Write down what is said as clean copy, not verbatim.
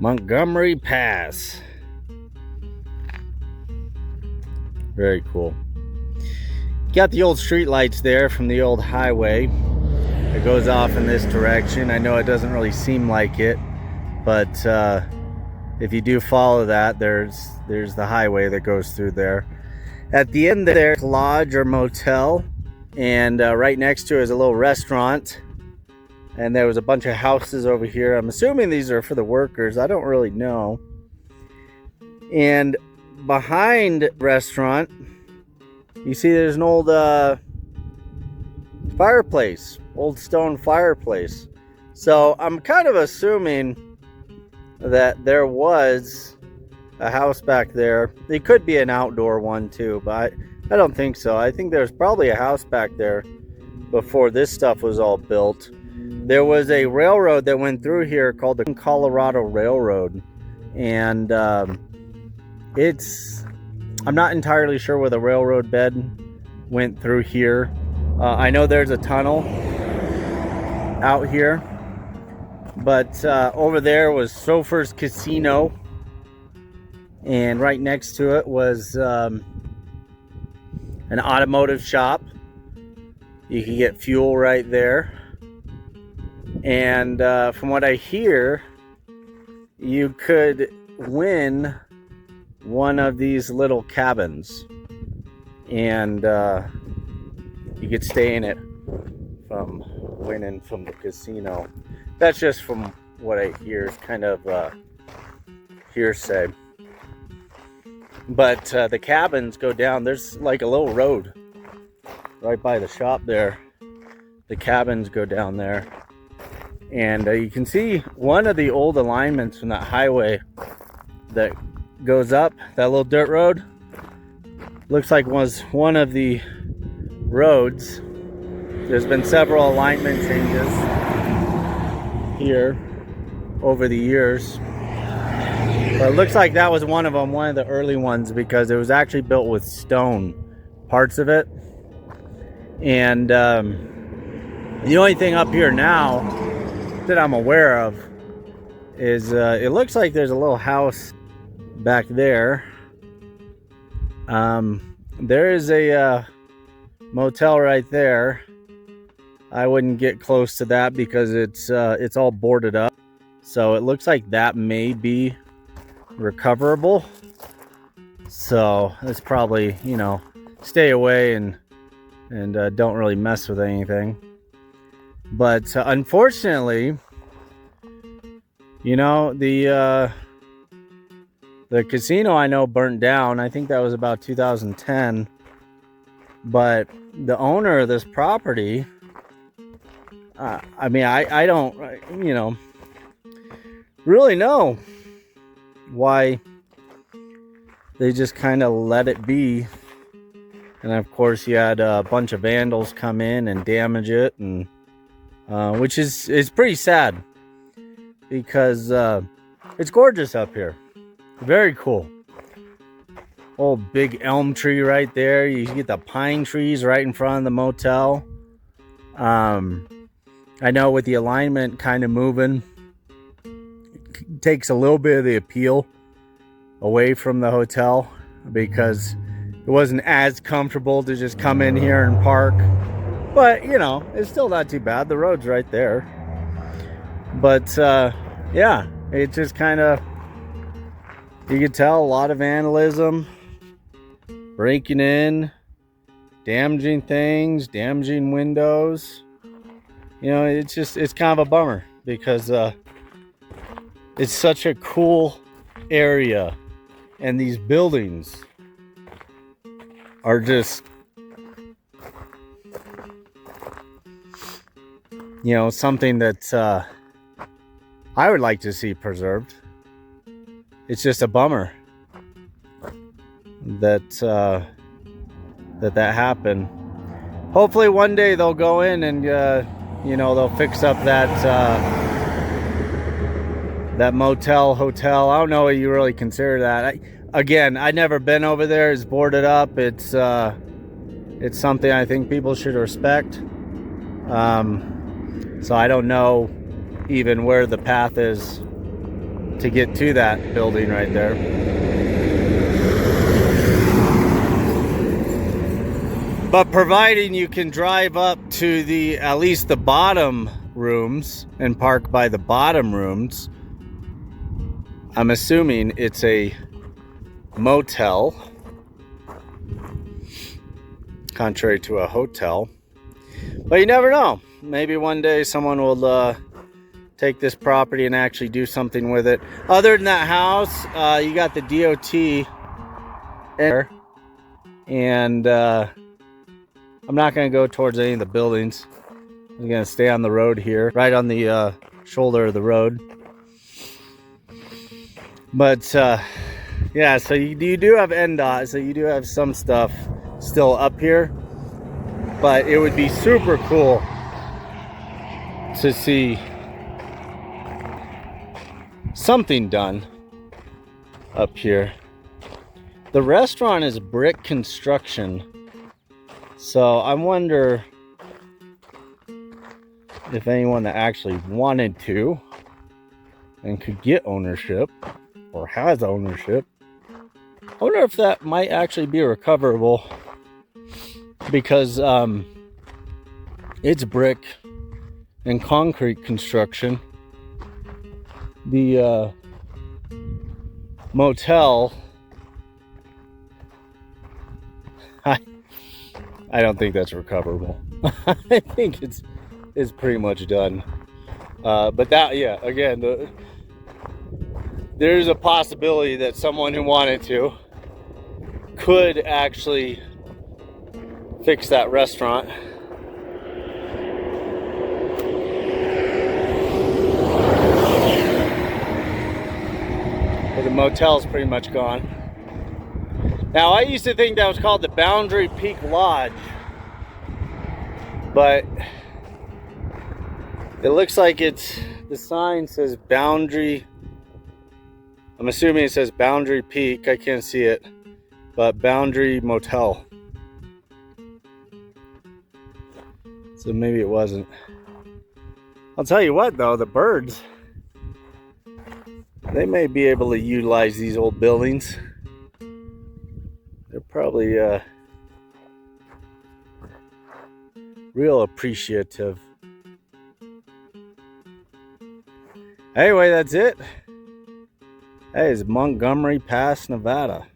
Montgomery Pass. Very cool. Got the old street lights there from the old highway. It goes off in this direction. I know it doesn't really seem like it, but if you do follow that, there's the highway that goes through there. At the end there's a lodge or motel, and right next to it is a little restaurant. And there was a bunch of houses over here. I'm assuming these are for the workers. I don't really know. And behind the restaurant, you see there's an old fireplace, old stone fireplace. So I'm kind of assuming that there was a house back there. It could be an outdoor one too, but I don't think so. I think there's probably a house back there before this stuff was all built. There was a railroad that went through here called the Colorado Railroad, and I'm not entirely sure where the railroad bed went through here. I know there's a tunnel out here, but over there was Sofer's Casino, and right next to it was an automotive shop. You could get fuel right there. And from what I hear, you could win one of these little cabins, and you could stay in it from winning from the casino. That's just from what I hear. It's kind of hearsay. But the cabins go down. There's like a little road right by the shop there. The cabins go down there. And you can see one of the old alignments from that highway that goes up, that little dirt road. Looks like was one of the roads. There's been several alignment changes here over the years. But it looks like that was one of them, one of the early ones, because it was actually built with stone, parts of it. And the only thing up here now that I'm aware of is it looks like there's a little house back there. There is a motel right there. I wouldn't get close to that because it's all boarded up, so it looks like that may be recoverable. So it's probably, you know, stay away and don't really mess with anything. But unfortunately, you know, the casino I know burnt down. I think that was about 2010. But the owner of this property, I mean, I don't, you know, really know why they just kind of let it be. And of course, you had a bunch of vandals come in and damage it, and which is pretty sad, because it's gorgeous up here. Very cool. Old big elm tree right there. You get the pine trees right in front of the motel. I know with the alignment kind of moving, it takes a little bit of the appeal away from the hotel, because it wasn't as comfortable to just come in here and park. But, you know, it's still not too bad. The road's right there. But, yeah, it just kind of, you could tell a lot of vandalism, breaking in, damaging things, damaging windows. You know, it's kind of a bummer, because it's such a cool area, and these buildings are just, you know, something that I would like to see preserved. It's just a bummer that that happened. Hopefully one day they'll go in and you know, they'll fix up that that motel, hotel. I don't know what you really consider that. Again, I've never been over there. It's boarded up. It's something I think people should respect. So I don't know even where the path is to get to that building right there. But providing you can drive up to at least the bottom rooms and park by the bottom rooms, I'm assuming it's a motel, contrary to a hotel. But you never know. Maybe one day someone will take this property and actually do something with it. Other than that house, you got the DOT there, and I'm not going to go towards any of the buildings. I'm going to stay on the road here, right on the shoulder of the road. But yeah, so you do have NDOT, so you do have some stuff still up here. But it would be super cool to see something done up here. The restaurant is brick construction, so I wonder if anyone that actually wanted to and could get ownership or has ownership, I wonder if that might actually be recoverable, because it's brick and concrete construction. The motel, I don't think that's recoverable. I think it's pretty much done. But that, yeah, again, there's a possibility that someone who wanted to could actually fix that restaurant. But the motel's pretty much gone. Now, I used to think that was called the Boundary Peak Lodge, but it looks like the sign says Boundary. I'm assuming it says Boundary Peak. I can't see it, but Boundary Motel. So maybe it wasn't. I'll tell you what, though, the birds, they may be able to utilize these old buildings. They're probably real appreciative. Anyway, that's it. That is Montgomery Pass, Nevada.